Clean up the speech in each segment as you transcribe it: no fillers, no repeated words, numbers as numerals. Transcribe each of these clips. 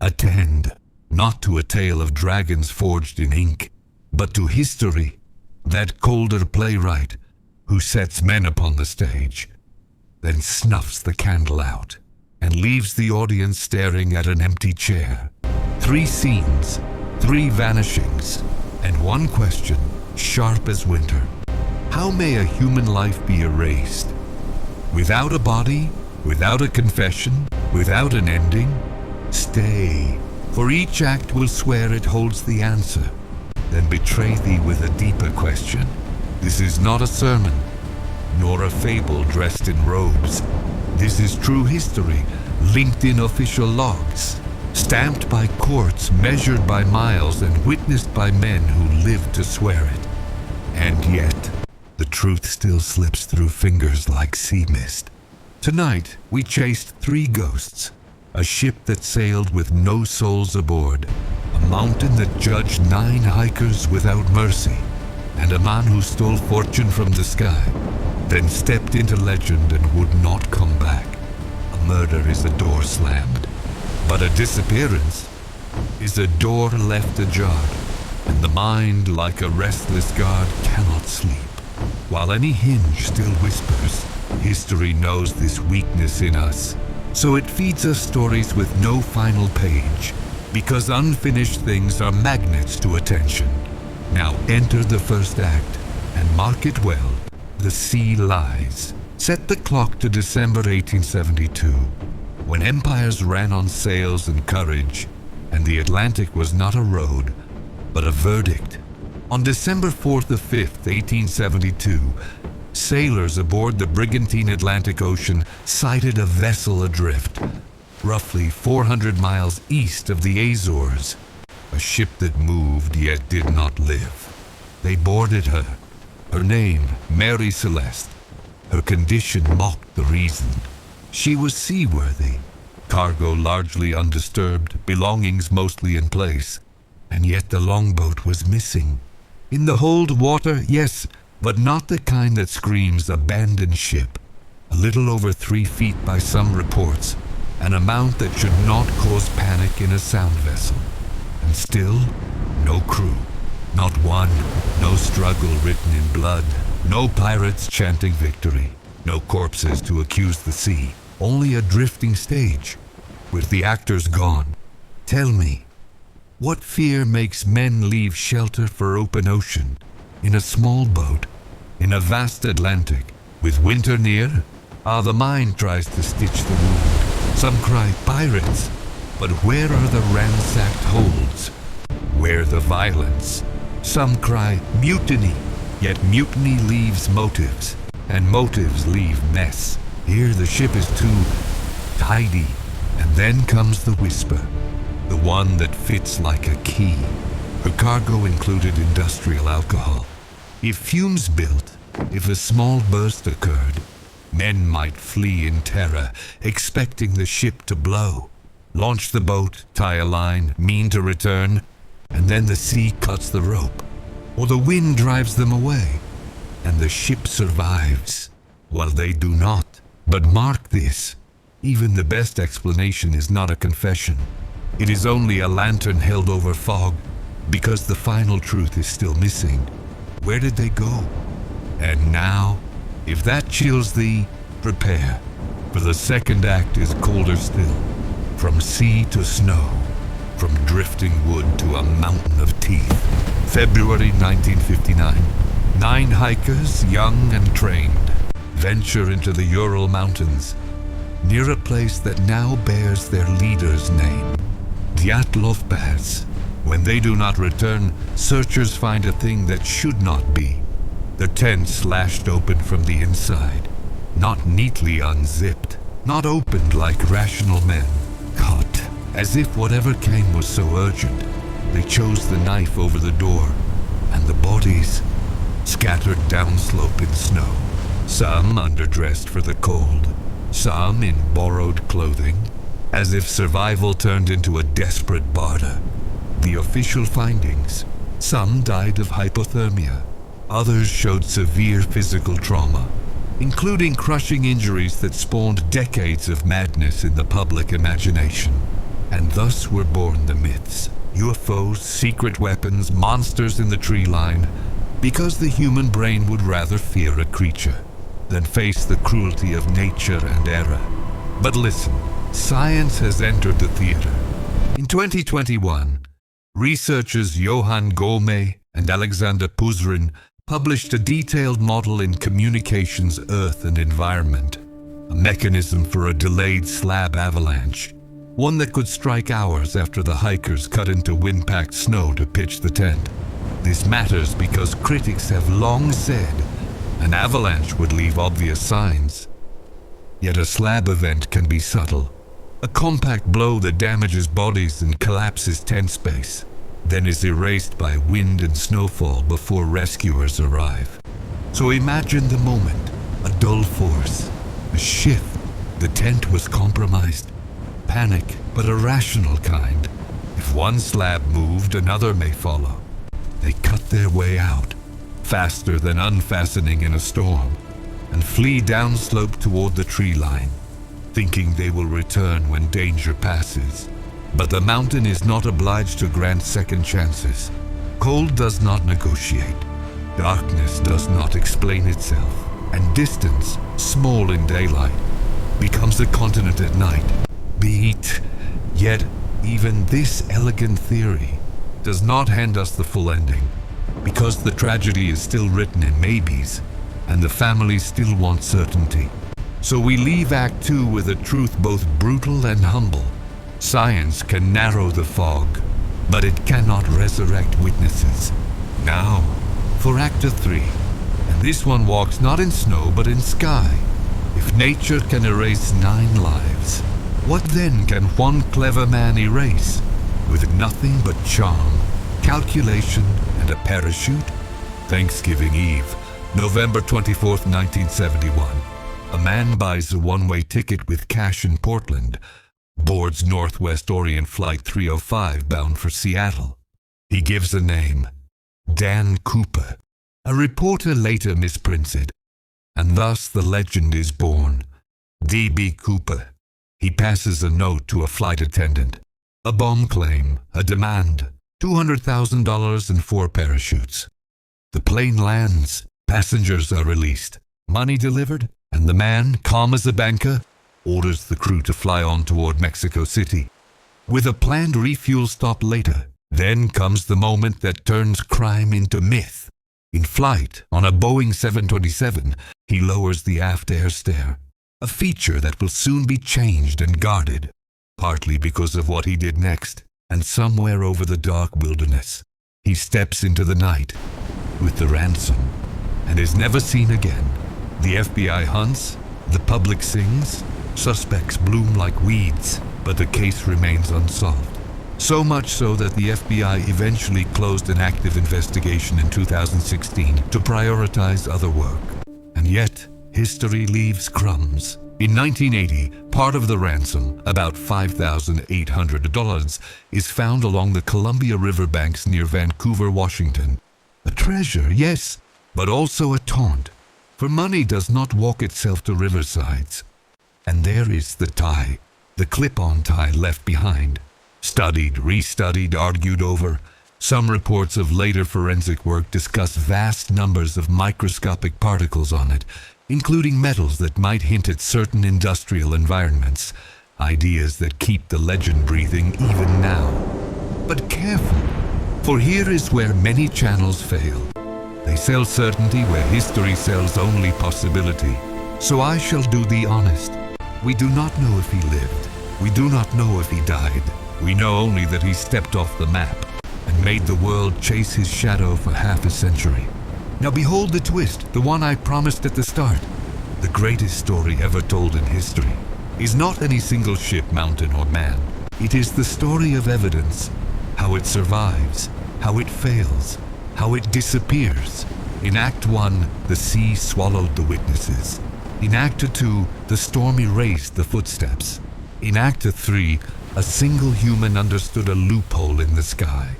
Attend, not to a tale of dragons forged in ink, but to history, that colder playwright who sets men upon the stage, then snuffs the candle out and leaves the audience staring at an empty chair. 3 scenes, 3 vanishings, and 1 question, sharp as winter. How may a human life be erased? Without a body, without a confession, without an ending? Stay, for each act will swear it holds the answer, then betray thee with a deeper question. This is not a sermon, nor a fable dressed in robes. This is true history, linked in official logs, stamped by courts, measured by miles, and witnessed by men who lived to swear it. And yet, the truth still slips through fingers like sea mist. Tonight, we chased 3 ghosts, a ship that sailed with no souls aboard, a mountain that judged 9 hikers without mercy, and a man who stole fortune from the sky, then stepped into legend and would not come back. A murder is a door slammed, but a disappearance is a door left ajar, and the mind, like a restless guard, cannot sleep. While any hinge still whispers, history knows this weakness in us, so it feeds us stories with no final page, because unfinished things are magnets to attention. Now enter the first act, and mark it well. The sea lies. Set the clock to December 1872, when empires ran on sails and courage, and the Atlantic was not a road, but a verdict. On December 4th of 5th, 1872, sailors aboard the brigantine Atlantic Ocean sighted a vessel adrift, roughly 400 miles east of the Azores, a ship that moved yet did not live. They boarded her. Her name, Mary Celeste. Her condition mocked the reason. She was seaworthy, cargo largely undisturbed, belongings mostly in place, and yet the longboat was missing. In the hold, water, yes, but not the kind that screams abandoned ship. A little over 3 feet by some reports, an amount that should not cause panic in a sound vessel. And still, no crew. Not one. No struggle written in blood. No pirates chanting victory. No corpses to accuse the sea. Only a drifting stage, with the actors gone. Tell me, what fear makes men leave shelter for open ocean, in a small boat, in a vast Atlantic, with winter near? The mind tries to stitch the wound. Some cry pirates, but where are the ransacked holds? Where the violence? Some cry mutiny, yet mutiny leaves motives, and motives leave mess. Here the ship is too tidy, and then comes the whisper, the one that fits like a key. Her cargo included industrial alcohol. If fumes built, if a small burst occurred, men might flee in terror, expecting the ship to blow. Launch the boat, tie a line, mean to return, and then the sea cuts the rope, or the wind drives them away, and the ship survives, while they do not. But mark this, even the best explanation is not a confession. It is only a lantern held over fog, because the final truth is still missing. Where did they go? And now, if that chills thee, prepare, for the second act is colder still. From sea to snow, from drifting wood to a mountain of teeth. February 1959. 9 hikers, young and trained, venture into the Ural Mountains, near a place that now bears their leader's name, Dyatlov Pass. When they do not return, searchers find a thing that should not be. The tent slashed open from the inside, not neatly unzipped, not opened like rational men. Cut, as if whatever came was so urgent. They chose the knife over the door, and the bodies scattered downslope in snow. Some underdressed for the cold, some in borrowed clothing, as if survival turned into a desperate barter. The official findings: some died of hypothermia, others showed severe physical trauma, including crushing injuries that spawned decades of madness in the public imagination. And thus were born the myths, UFOs, secret weapons, monsters in the tree line, because the human brain would rather fear a creature than face the cruelty of nature and error. But listen, science has entered the theater. In 2021, researchers Johann Gome and Alexander Puzrin published a detailed model in Communications, Earth and Environment, a mechanism for a delayed slab avalanche, one that could strike hours after the hikers cut into wind-packed snow to pitch the tent. This matters because critics have long said an avalanche would leave obvious signs. Yet a slab event can be subtle. A compact blow that damages bodies and collapses tent space, then is erased by wind and snowfall before rescuers arrive. So imagine the moment, a dull force, a shift, the tent was compromised. Panic, but a rational kind. If one slab moved, another may follow. They cut their way out, faster than unfastening in a storm, and flee downslope toward the tree line, thinking they will return when danger passes. But the mountain is not obliged to grant second chances. Cold does not negotiate. Darkness does not explain itself. And distance, small in daylight, becomes a continent at night. Beat. Yet, even this elegant theory does not hand us the full ending, because the tragedy is still written in maybes, and the family still want certainty. So we leave Act 2 with a truth both brutal and humble. Science can narrow the fog, but it cannot resurrect witnesses. Now, for Act 3, and this one walks not in snow but in sky. If nature can erase 9 lives, what then can one clever man erase? With nothing but charm, calculation, and a parachute? Thanksgiving Eve, November 24th, 1971. A man buys a one-way ticket with cash in Portland, boards Northwest Orient Flight 305 bound for Seattle. He gives a name, Dan Cooper. A reporter later misprints it, and thus the legend is born. D.B. Cooper. He passes a note to a flight attendant. A bomb claim, a demand, $200,000 and 4 parachutes. The plane lands, passengers are released, money delivered, and the man, calm as a banker, orders the crew to fly on toward Mexico City. With a planned refuel stop later, then comes the moment that turns crime into myth. In flight, on a Boeing 727, he lowers the aft air stair, a feature that will soon be changed and guarded, partly because of what he did next, and somewhere over the dark wilderness, he steps into the night with the ransom and is never seen again. The FBI hunts, the public sings, suspects bloom like weeds, but the case remains unsolved. So much so that the FBI eventually closed an active investigation in 2016 to prioritize other work. And yet, history leaves crumbs. In 1980, part of the ransom, about $5,800, is found along the Columbia River banks near Vancouver, Washington. A treasure, yes, but also a taunt, for money does not walk itself to riversides. And there is the tie, the clip-on tie left behind. Studied, restudied, argued over. Some reports of later forensic work discuss vast numbers of microscopic particles on it, including metals that might hint at certain industrial environments, ideas that keep the legend breathing even now. But careful, for here is where many channels fail. They sell certainty where history sells only possibility. So I shall do the honest. We do not know if he lived. We do not know if he died. We know only that he stepped off the map and made the world chase his shadow for half a century. Now behold the twist, the one I promised at the start. The greatest story ever told in history is not any single ship, mountain, or man. It is the story of evidence, how it survives, how it fails, how it disappears. In Act 1, the sea swallowed the witnesses. In Act 2, the storm erased the footsteps. In Act 3, a single human understood a loophole in the sky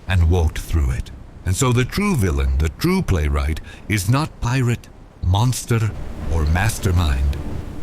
and walked through it. And so the true villain, the true playwright, is not pirate, monster, or mastermind.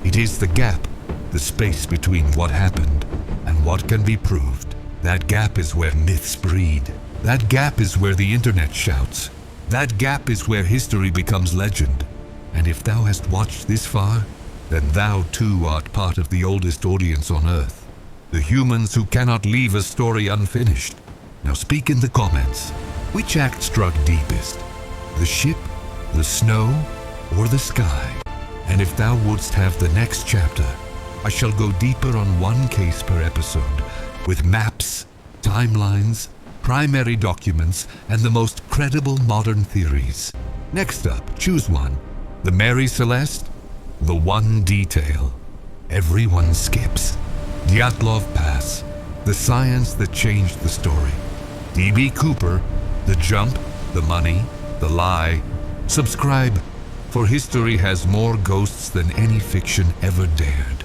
It is the gap, the space between what happened and on what can be proved. That gap is where myths breed. That gap is where the internet shouts. That gap is where history becomes legend. And if thou hast watched this far, then thou too art part of the oldest audience on Earth. The humans who cannot leave a story unfinished. Now speak in the comments. Which act struck deepest? The ship, the snow, or the sky? And if thou wouldst have the next chapter, I shall go deeper on one case per episode, with maps, timelines, primary documents, and the most credible modern theories. Next up, choose one. The Mary Celeste? The one detail everyone skips. Dyatlov Pass, the science that changed the story. D.B. Cooper, the jump, the money, the lie. Subscribe, for history has more ghosts than any fiction ever dared.